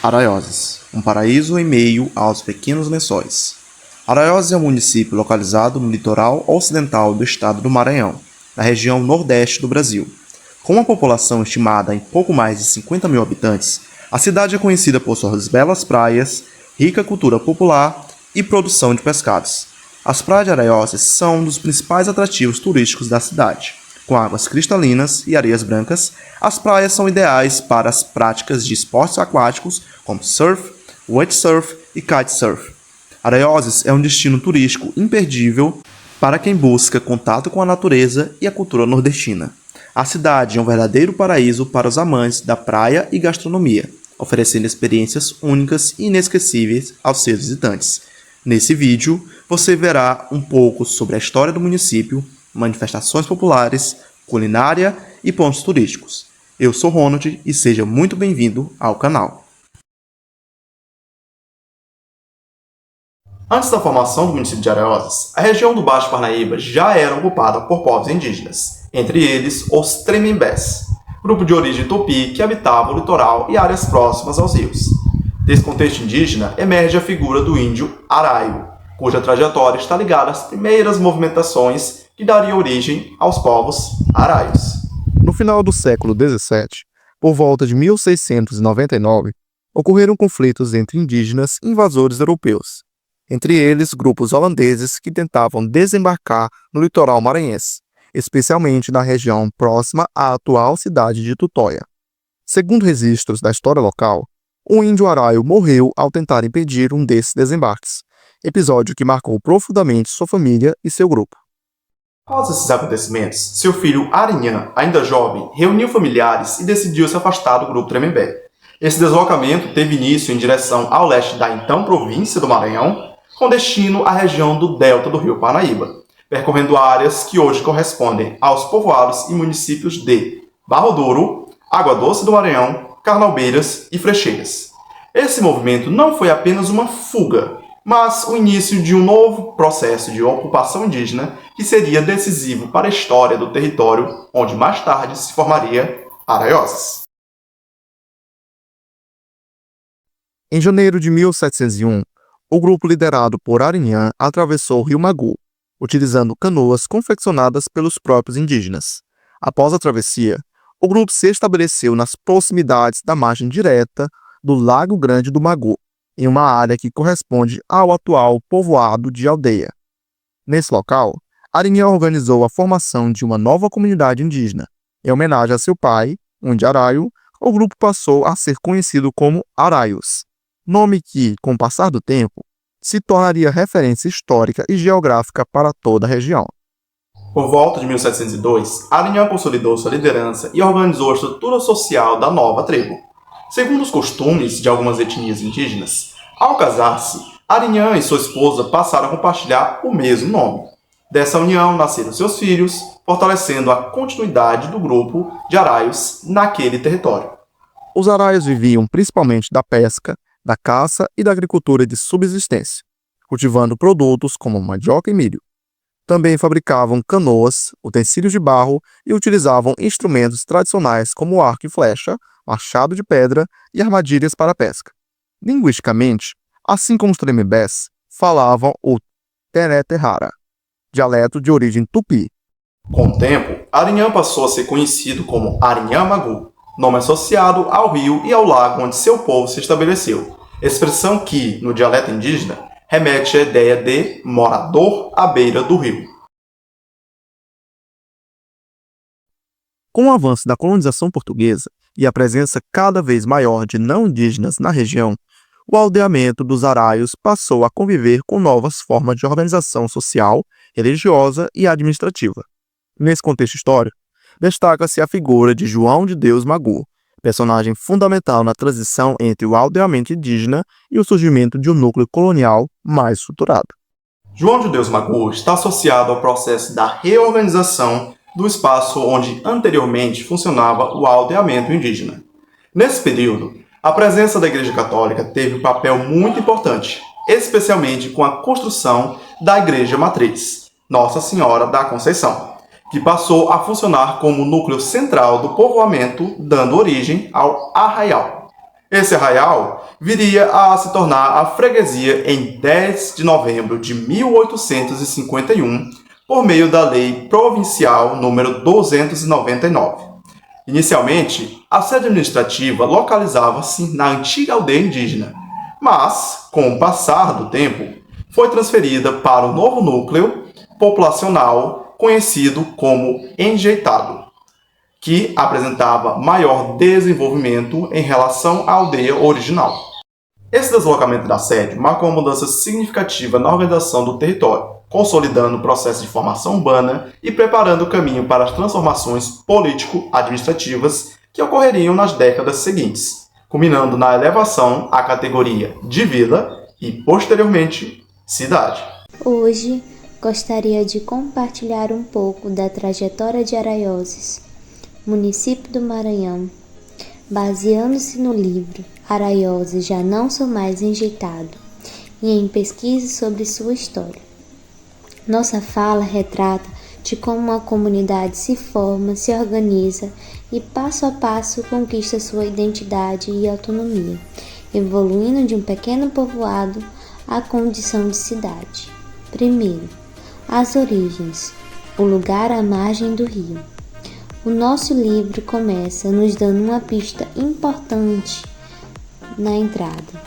Araioses, um paraíso em meio aos pequenos lençóis. Araioses é um município localizado no litoral ocidental do estado do Maranhão, na região nordeste do Brasil. Com uma população estimada em pouco mais de 50 mil habitantes, a cidade é conhecida por suas belas praias, rica cultura popular e produção de pescados. As praias de Araioses são um dos principais atrativos turísticos da cidade. Com águas cristalinas e areias brancas, as praias são ideais para as práticas de esportes aquáticos como surf, windsurf e kitesurf. Araioses é um destino turístico imperdível para quem busca contato com a natureza e a cultura nordestina. A cidade é um verdadeiro paraíso para os amantes da praia e gastronomia, oferecendo experiências únicas e inesquecíveis aos seus visitantes. Nesse vídeo, você verá um pouco sobre a história do município, manifestações populares, culinária e pontos turísticos. Eu sou Ronald e seja muito bem-vindo ao canal. Antes da formação do município de Araioses, a região do Baixo Parnaíba já era ocupada por povos indígenas, entre eles os Tremembés, grupo de origem tupi que habitava o litoral e áreas próximas aos rios. Desse contexto indígena emerge a figura do índio Araio, cuja trajetória está ligada às primeiras movimentações que daria origem aos povos araios. No final do século XVII, por volta de 1699, ocorreram conflitos entre indígenas e invasores europeus, entre eles grupos holandeses que tentavam desembarcar no litoral maranhense, especialmente na região próxima à atual cidade de Tutóia. Segundo registros da história local, um índio araio morreu ao tentar impedir um desses desembarques, episódio que marcou profundamente sua família e seu grupo. Após esses acontecimentos, seu filho Arinhã, ainda jovem, reuniu familiares e decidiu se afastar do grupo Tremembé. Esse deslocamento teve início em direção ao leste da então província do Maranhão, com destino à região do delta do rio Parnaíba, percorrendo áreas que hoje correspondem aos povoados e municípios de Barro Duro, Água Doce do Maranhão, Carnaubeiras e Frecheiras. Esse movimento não foi apenas uma fuga, mas o início de um novo processo de ocupação indígena que seria decisivo para a história do território, onde mais tarde se formaria Araioses. Em janeiro de 1701, o grupo liderado por Arinhã atravessou o rio Magu, utilizando canoas confeccionadas pelos próprios indígenas. Após a travessia, o grupo se estabeleceu nas proximidades da margem direta do Lago Grande do Magu, em uma área que corresponde ao atual povoado de Aldeia. Nesse local, Arinhã organizou a formação de uma nova comunidade indígena. Em homenagem a seu pai, um índio araio, o grupo passou a ser conhecido como Araios, nome que, com o passar do tempo, se tornaria referência histórica e geográfica para toda a região. Por volta de 1702, Arinhã consolidou sua liderança e organizou a estrutura social da nova tribo. Segundo os costumes de algumas etnias indígenas, ao casar-se, Arinhã e sua esposa passaram a compartilhar o mesmo nome. Dessa união nasceram seus filhos, fortalecendo a continuidade do grupo de araios naquele território. Os araios viviam principalmente da pesca, da caça e da agricultura de subsistência, cultivando produtos como mandioca e milho. Também fabricavam canoas, utensílios de barro e utilizavam instrumentos tradicionais como arco e flecha, machado de pedra e armadilhas para a pesca. Linguisticamente, assim como os Tremembés, falavam o Tené-Terrara, dialeto de origem tupi. Com o tempo, Arinhã passou a ser conhecido como Arinhã Magu, nome associado ao rio e ao lago onde seu povo se estabeleceu, expressão que, no dialeto indígena, remete à ideia de morador à beira do rio. Com o avanço da colonização portuguesa e a presença cada vez maior de não indígenas na região, o aldeamento dos araios passou a conviver com novas formas de organização social, religiosa e administrativa. Nesse contexto histórico, destaca-se a figura de João de Deus Magu, personagem fundamental na transição entre o aldeamento indígena e o surgimento de um núcleo colonial mais estruturado. João de Deus Magu está associado ao processo da reorganização do espaço onde anteriormente funcionava o aldeamento indígena. Nesse período, a presença da Igreja Católica teve um papel muito importante, especialmente com a construção da Igreja Matriz, Nossa Senhora da Conceição, que passou a funcionar como núcleo central do povoamento, dando origem ao arraial. Esse arraial viria a se tornar a freguesia em 10 de novembro de 1851, por meio da Lei Provincial número 299. Inicialmente, a sede administrativa localizava-se na antiga aldeia indígena, mas, com o passar do tempo, foi transferida para o novo núcleo populacional conhecido como Enjeitado, que apresentava maior desenvolvimento em relação à aldeia original. Esse deslocamento da sede marcou uma mudança significativa na organização do território, consolidando o processo de formação urbana e preparando o caminho para as transformações político-administrativas que ocorreriam nas décadas seguintes, culminando na elevação à categoria de vila e, posteriormente, cidade. Hoje, gostaria de compartilhar um pouco da trajetória de Araioses, município do Maranhão, baseando-se no livro Araioses Já Não Sou Mais Enjeitado e em pesquisa sobre sua história. Nossa fala retrata de como uma comunidade se forma, se organiza e passo a passo conquista sua identidade e autonomia, evoluindo de um pequeno povoado à condição de cidade. Primeiro, as origens, o lugar à margem do rio. O nosso livro começa nos dando uma pista importante na entrada,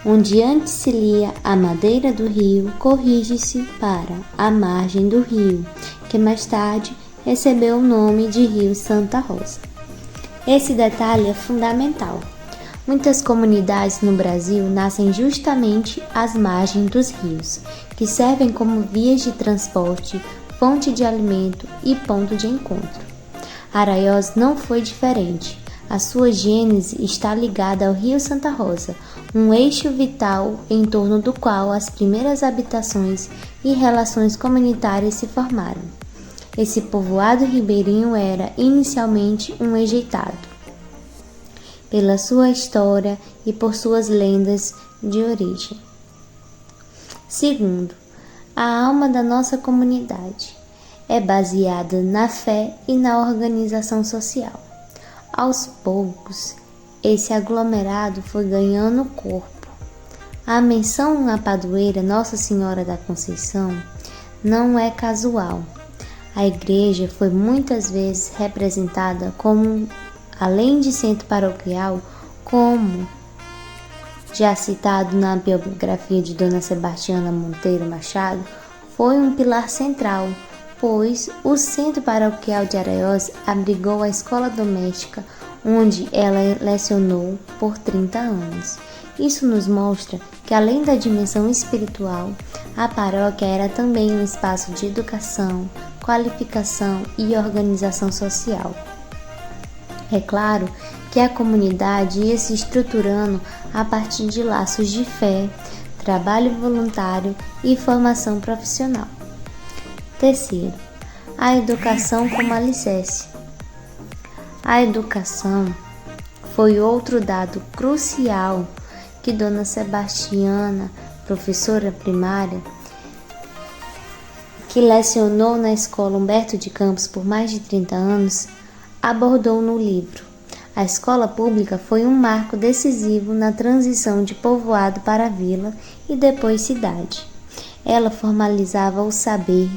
onde antes se lia a madeira do rio, corrige-se para a margem do rio, que mais tarde recebeu o nome de Rio Santa Rosa. Esse detalhe é fundamental. Muitas comunidades no Brasil nascem justamente às margens dos rios, que servem como vias de transporte, fonte de alimento e ponto de encontro. Araiós não foi diferente. A sua gênese está ligada ao Rio Santa Rosa, um eixo vital em torno do qual as primeiras habitações e relações comunitárias se formaram. Esse povoado ribeirinho era inicialmente um enjeitado, pela sua história e por suas lendas de origem. Segundo, a alma da nossa comunidade é baseada na fé e na organização social. Aos poucos, esse aglomerado foi ganhando corpo. A menção à padroeira Nossa Senhora da Conceição não é casual. A igreja foi muitas vezes representada como, além de centro paroquial, como já citado na biografia de Dona Sebastiana Monteiro Machado, foi um pilar central, pois o Centro Paroquial de Araiós abrigou a escola doméstica, onde ela lecionou por 30 anos. Isso nos mostra que, além da dimensão espiritual, a paróquia era também um espaço de educação, qualificação e organização social. É claro que a comunidade ia se estruturando a partir de laços de fé, trabalho voluntário e formação profissional. Terceiro, a educação como alicerce. A educação foi outro dado crucial que Dona Sebastiana, professora primária, que lecionou na Escola Humberto de Campos por mais de 30 anos, abordou no livro. A escola pública foi um marco decisivo na transição de povoado para vila e depois cidade. Ela formalizava o saber,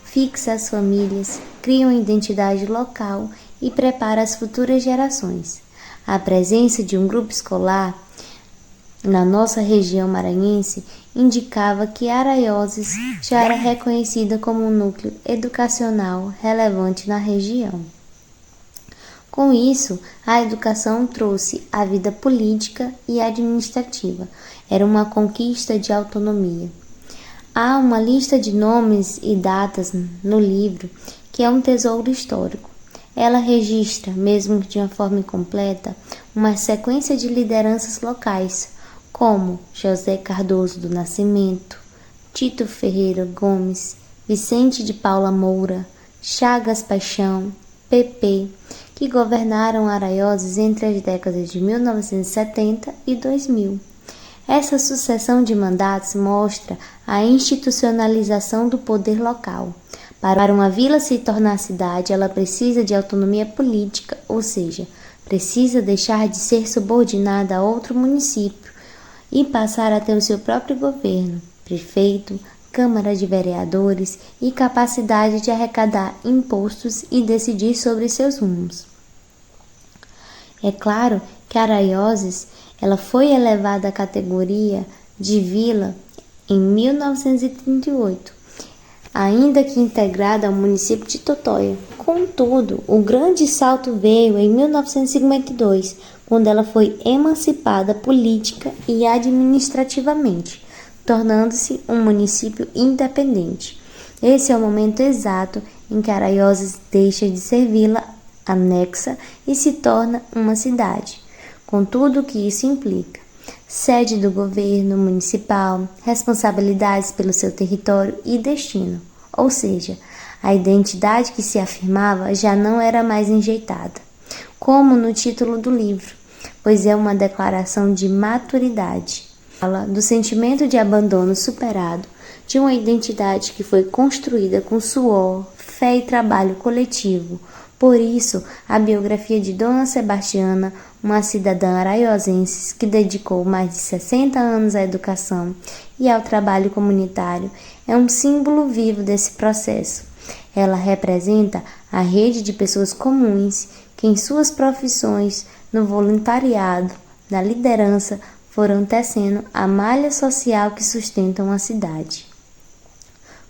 fixa as famílias, cria uma identidade local e prepara as futuras gerações. A presença de um grupo escolar na nossa região maranhense indicava que Araioses já era reconhecida como um núcleo educacional relevante na região. Com isso, a educação trouxe a vida política e administrativa. Era uma conquista de autonomia. Há uma lista de nomes e datas no livro que é um tesouro histórico. Ela registra, mesmo que de uma forma incompleta, uma sequência de lideranças locais, como José Cardoso do Nascimento, Tito Ferreira Gomes, Vicente de Paula Moura, Chagas Paixão, PP, que governaram Araioses entre as décadas de 1970 e 2000. Essa sucessão de mandatos mostra a institucionalização do poder local. Para uma vila se tornar cidade, ela precisa de autonomia política, ou seja, precisa deixar de ser subordinada a outro município e passar a ter o seu próprio governo, prefeito, Câmara de Vereadores e capacidade de arrecadar impostos e decidir sobre seus rumos. É claro que Araioses ela foi elevada à categoria de vila em 1938, ainda que integrada ao município de Totóia. Contudo, o grande salto veio em 1952, quando ela foi emancipada política e administrativamente, tornando-se um município independente. Esse é o momento exato em que Araioses deixa de ser vila anexa e se torna uma cidade, com tudo o que isso implica. Sede do governo municipal, responsabilidades pelo seu território e destino, ou seja, a identidade que se afirmava já não era mais enjeitada, como no título do livro, pois é uma declaração de maturidade. Fala do sentimento de abandono superado, de uma identidade que foi construída com suor, fé e trabalho coletivo. Por isso, a biografia de Dona Sebastiana, uma cidadã araiosense que dedicou mais de 60 anos à educação e ao trabalho comunitário, é um símbolo vivo desse processo. Ela representa a rede de pessoas comuns que em suas profissões, no voluntariado, na liderança, foram tecendo a malha social que sustentam a cidade.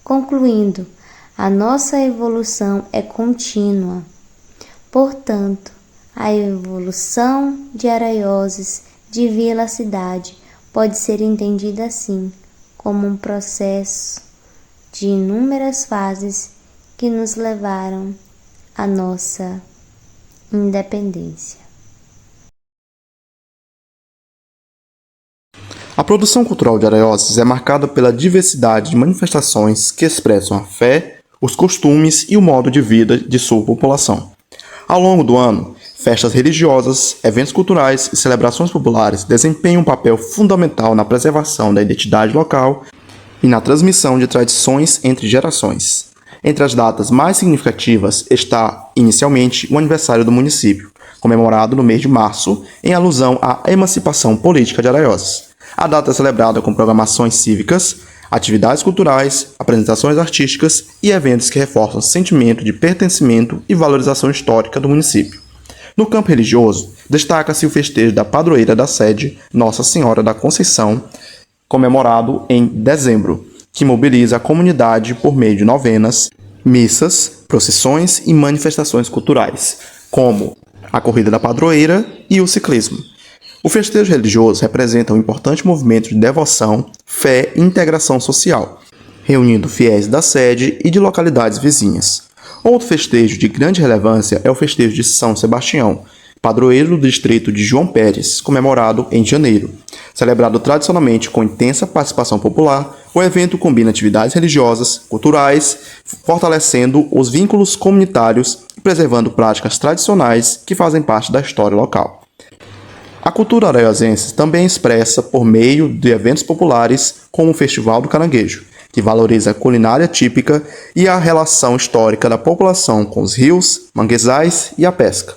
Concluindo, a nossa evolução é contínua. Portanto, a evolução de Araioses, de vila a cidade, pode ser entendida assim, como um processo de inúmeras fases que nos levaram à nossa independência. A produção cultural de Araioses é marcada pela diversidade de manifestações que expressam a fé, os costumes e o modo de vida de sua população. Ao longo do ano, festas religiosas, eventos culturais e celebrações populares desempenham um papel fundamental na preservação da identidade local e na transmissão de tradições entre gerações. Entre as datas mais significativas está, inicialmente, o aniversário do município, comemorado no mês de março, em alusão à emancipação política de Araioses. A data é celebrada com programações cívicas, atividades culturais, apresentações artísticas e eventos que reforçam o sentimento de pertencimento e valorização histórica do município. No campo religioso, destaca-se o festejo da padroeira da sede, Nossa Senhora da Conceição, comemorado em dezembro, que mobiliza a comunidade por meio de novenas, missas, procissões e manifestações culturais, como a Corrida da Padroeira e o ciclismo. O festejo religioso representa um importante movimento de devoção, fé e integração social, reunindo fiéis da sede e de localidades vizinhas. Outro festejo de grande relevância é o festejo de São Sebastião, padroeiro do distrito de João Pérez, comemorado em janeiro. Celebrado tradicionalmente com intensa participação popular, o evento combina atividades religiosas, culturais, fortalecendo os vínculos comunitários e preservando práticas tradicionais que fazem parte da história local. A cultura araiosense também é expressa por meio de eventos populares como o Festival do Caranguejo, que valoriza a culinária típica e a relação histórica da população com os rios, manguezais e a pesca.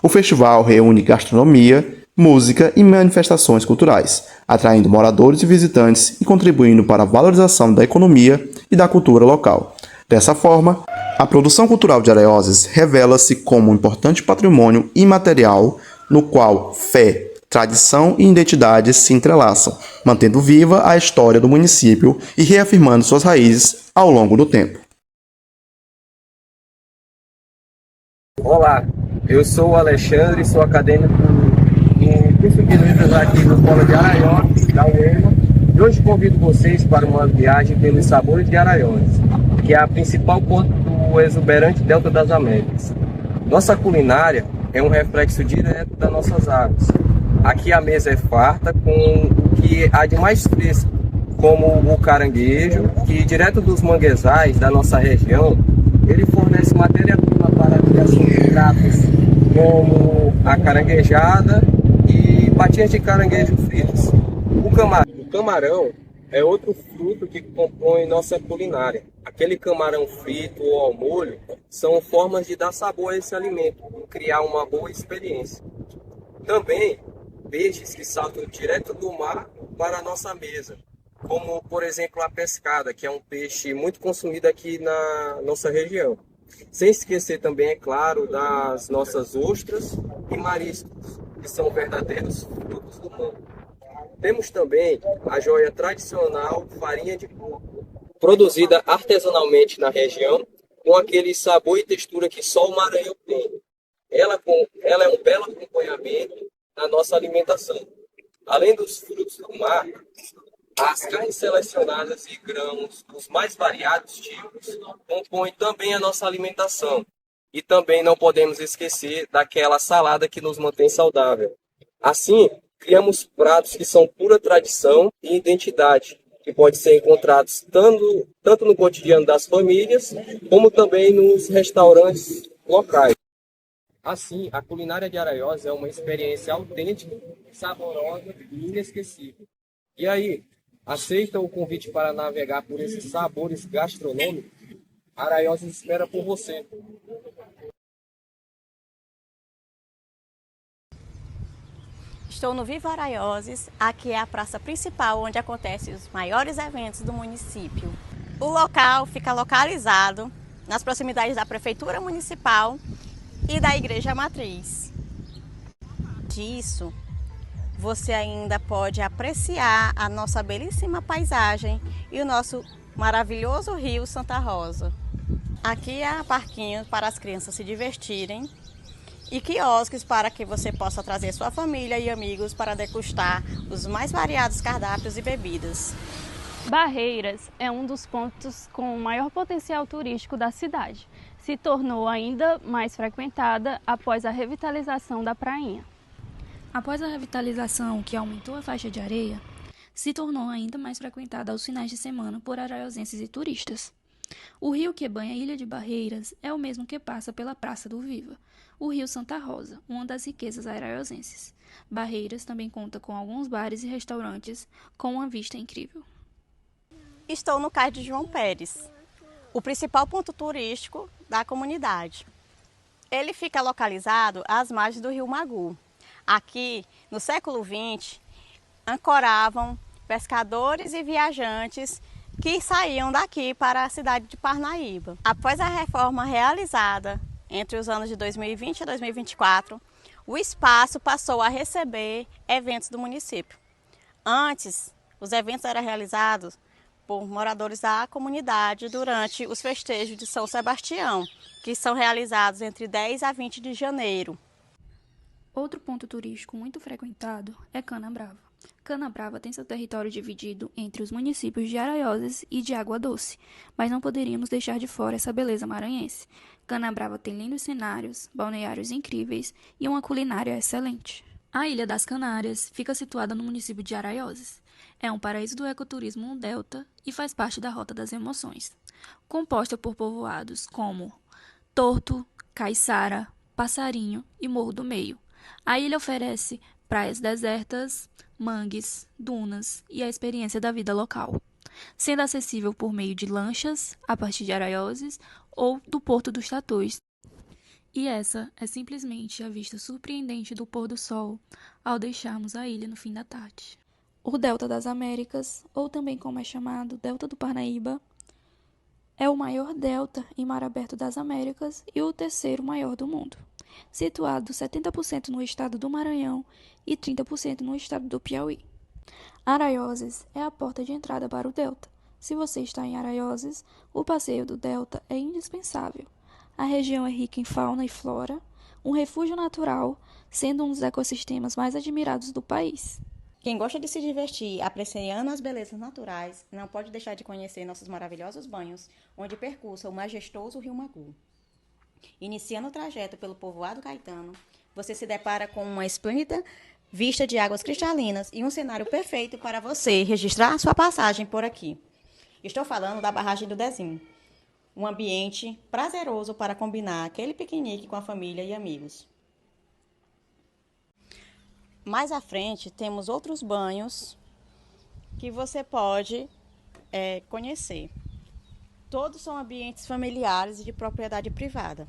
O festival reúne gastronomia, música e manifestações culturais, atraindo moradores e visitantes e contribuindo para a valorização da economia e da cultura local. Dessa forma, a produção cultural de Araioses revela-se como um importante patrimônio imaterial no qual fé, tradição e identidade se entrelaçam, mantendo viva a história do município e reafirmando suas raízes ao longo do tempo. Olá, eu sou o Alexandre, sou acadêmico em curso de letras aqui no Polo de Araioses, da UEMA, e hoje convido vocês para uma viagem pelos sabores de Araioses, que é a principal ponto do exuberante Delta das Américas. Nossa culinária é um reflexo direto das nossas águas. Aqui a mesa é farta com o que há de mais fresco, como o caranguejo, que direto dos manguezais da nossa região, ele fornece matéria-prima para a criação de pratos como a caranguejada e patinhas de caranguejo fritas. O camarão é outro fruto que compõe nossa culinária. Aquele camarão frito ou ao molho são formas de dar sabor a esse alimento, criar uma boa experiência. Também peixes que saltam direto do mar para a nossa mesa, como, por exemplo, a pescada, que é um peixe muito consumido aqui na nossa região. Sem esquecer também, é claro, das nossas ostras e mariscos, que são verdadeiros frutos do mar. Temos também a joia tradicional farinha de coco, produzida artesanalmente na região, com aquele sabor e textura que só o Maranhão tem. Ela é um belo acompanhamento na nossa alimentação. Além dos frutos do mar, as carnes selecionadas e grãos dos mais variados tipos compõem também a nossa alimentação. E também não podemos esquecer daquela salada que nos mantém saudável. Assim, criamos pratos que são pura tradição e identidade, que podem ser encontrados tanto no cotidiano das famílias, como também nos restaurantes locais. Assim, a culinária de Araiós é uma experiência autêntica, saborosa e inesquecível. E aí, aceita o convite para navegar por esses sabores gastronômicos? Araiós espera por você. Estou no Viva Araioses, aqui é a praça principal onde acontecem os maiores eventos do município. O local fica localizado nas proximidades da Prefeitura Municipal e da Igreja Matriz. Disso, você ainda pode apreciar a nossa belíssima paisagem e o nosso maravilhoso rio Santa Rosa. Aqui há parquinhos para as crianças se divertirem e quiosques para que você possa trazer sua família e amigos para degustar os mais variados cardápios e bebidas. Barreiras é um dos pontos com o maior potencial turístico da cidade. Se tornou ainda mais frequentada após a revitalização da prainha. Após a revitalização, que aumentou a faixa de areia, se tornou ainda mais frequentada aos finais de semana por araiosenses e turistas. O rio que banha a Ilha de Barreiras é o mesmo que passa pela Praça do Viva, o rio Santa Rosa, uma das riquezas araiosenses. Barreiras também conta com alguns bares e restaurantes com uma vista incrível. Estou no Cais de João Pérez, o principal ponto turístico da comunidade. Ele fica localizado às margens do rio Magu. Aqui, no século XX, ancoravam pescadores e viajantes que saíam daqui para a cidade de Parnaíba. Após a reforma realizada entre os anos de 2020 e 2024, o espaço passou a receber eventos do município. Antes, os eventos eram realizados por moradores da comunidade durante os festejos de São Sebastião, que são realizados entre 10 a 20 de janeiro. Outro ponto turístico muito frequentado é Canabrava. Canabrava tem seu território dividido entre os municípios de Araioses e de Água Doce, mas não poderíamos deixar de fora essa beleza maranhense. Canabrava tem lindos cenários, balneários incríveis e uma culinária excelente. A Ilha das Canárias fica situada no município de Araioses. É um paraíso do ecoturismo no Delta e faz parte da Rota das Emoções, composta por povoados como Torto, Caiçara, Passarinho e Morro do Meio. A ilha oferece praias desertas, mangues, dunas e a experiência da vida local, sendo acessível por meio de lanchas a partir de Araioses ou do Porto dos Tatus. E essa é simplesmente a vista surpreendente do pôr do sol ao deixarmos a ilha no fim da tarde. O Delta das Américas, ou também como é chamado Delta do Parnaíba, é o maior delta em mar aberto das Américas e o terceiro maior do mundo, situado 70% no estado do Maranhão e 30% no estado do Piauí. Araioses é a porta de entrada para o delta. Se você está em Araioses, o passeio do delta é indispensável. A região é rica em fauna e flora, um refúgio natural, sendo um dos ecossistemas mais admirados do país. Quem gosta de se divertir apreciando as belezas naturais não pode deixar de conhecer nossos maravilhosos banhos, onde percursa o majestoso rio Magu. Iniciando o trajeto pelo povoado Caetano, você se depara com uma esplêndida vista de águas cristalinas e um cenário perfeito para você registrar sua passagem por aqui. Estou falando da barragem do Dezinho, um ambiente prazeroso para combinar aquele piquenique com a família e amigos. Mais à frente temos outros banhos que você pode conhecer. Todos são ambientes familiares e de propriedade privada,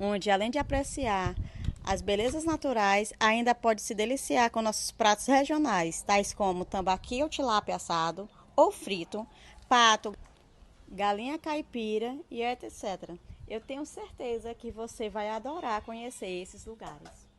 onde além de apreciar as belezas naturais, ainda pode se deliciar com nossos pratos regionais, tais como tambaqui ou tilápia assado ou frito, pato, galinha caipira e etc. Eu tenho certeza que você vai adorar conhecer esses lugares.